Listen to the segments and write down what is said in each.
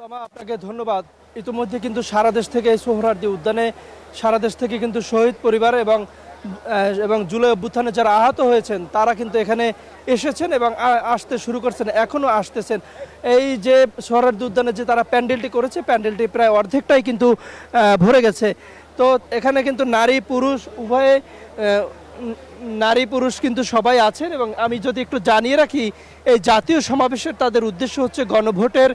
সালামা, আপনাকে ধন্যবাদ। ইতিমধ্যে কিন্তু সারা দেশ থেকে এই সোহরাওয়ার্দী উদ্যানে সারা দেশ থেকে কিন্তু শহীদ পরিবার এবং জুলাই অভ্যুত্থানে যারা আহত হয়েছেন তারা কিন্তু এখানে এসেছেন এবং আসতে শুরু করছেন, এখনও আসতেছেন। এই যে সোহরাওয়ার্দী উদ্যানে যে তারা প্যান্ডেলটি করেছে, প্যান্ডেলটি প্রায় অর্ধেকটাই কিন্তু ভরে গেছে। তো এখানে কিন্তু নারী পুরুষ উভয়ে নারী পুরুষ কিন্তু সবাই আছেন। এবং আমি যদি একটু জানিয়ে রাখি, এই জাতীয় সমাবেশের তাদের উদ্দেশ্য হচ্ছে গণভোটের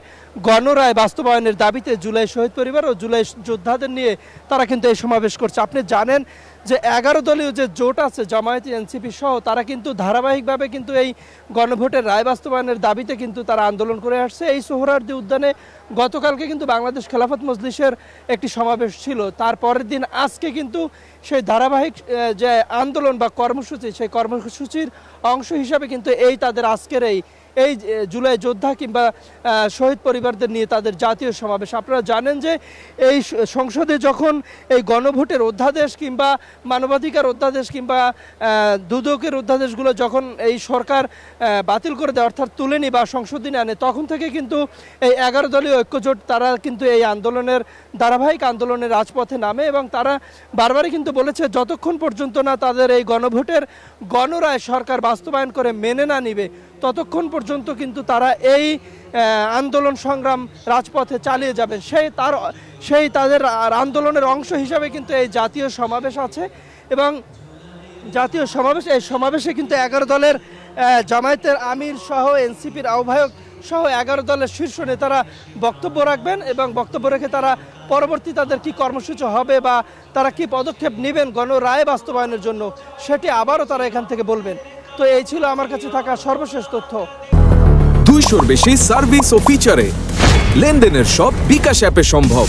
গণরায় বাস্তবায়নের দাবিতে জুলাই শহীদ পরিবার ও জুলাই যোদ্ধাদের নিয়ে তারা কিন্তু এই সমাবেশ করছে। আপনি জানেন যে 11 দলীয় যে জোট আছে, জামায়াত, এনসিপি সহ, তারা কিন্তু ধারাবাহিকভাবে কিন্তু এই গণভোটের রায় বাস্তবায়নের দাবিতে কিন্তু তারা আন্দোলন করে আসছে। এই সোহরাওয়ার্দী উদ্যানে গতকালকে কিন্তু বাংলাদেশ খেলাফত মজলিসের একটি সমাবেশ ছিল, তার পরের দিন আজকে কিন্তু সেই ধারাবাহিক যে আন্দোলন বা কর্মসূচি, সেই কর্মসূচির অংশ হিসাবে কিন্তু এই তাদের আজকের এই জুলাই যোদ্ধা কিংবা শহীদ পরিবারদের নিয়ে তাদের জাতীয় সমাবেশ। আপনারা জানেন যে এই সংসদে যখন এই গণভোটের অধ্যাদেশ কিংবা মানবাধিকার অধ্যাদেশ কিংবা দুদকের অধ্যাদেশগুলো যখন এই সরকার বাতিল করে দেয়, অর্থাৎ তুলেনি বা সংশোধনী আনে, তখন থেকে কিন্তু এই 11 দলীয় ঐক্যজোট তারা কিন্তু এই আন্দোলনের ধারাবাহিক আন্দোলনের রাজপথে নামে এবং তারা বারবারই কিন্তু বলেছে যতক্ষণ পর্যন্ত না তাদের এই গণভোটের গণরায় সরকার বাস্তবায়ন করে মেনে না নিবে, ততক্ষণ পর্যন্ত কিন্তু তারা এই আন্দোলন সংগ্রাম রাজপথে চালিয়ে যাবে। সেই তাদের আন্দোলনের অংশ হিসাবে কিন্তু এই জাতীয় সমাবেশ আছে। এবং জাতীয় সমাবেশ, এই সমাবেশে কিন্তু 11 দলের জামায়াতের আমির সহ, এনসিপির আহ্বায়ক সহ 11 দলের শীর্ষ নেতারা বক্তব্য রাখবেন এবং বক্তব্য রেখে তারা পরবর্তী তাদের কি কর্মসূচি হবে বা তারা কি পদক্ষেপ নেবেন গণরায় বাস্তবায়নের জন্য, সেটি আবারও তারা এখান থেকে বলবেন। তো এই ছিল আমার কাছে থাকা সর্বশেষ তথ্য। 200-র বেশি সার্ভিস ও ফিচারে লেনদেনের সব বিকাশ অ্যাপে সম্ভব।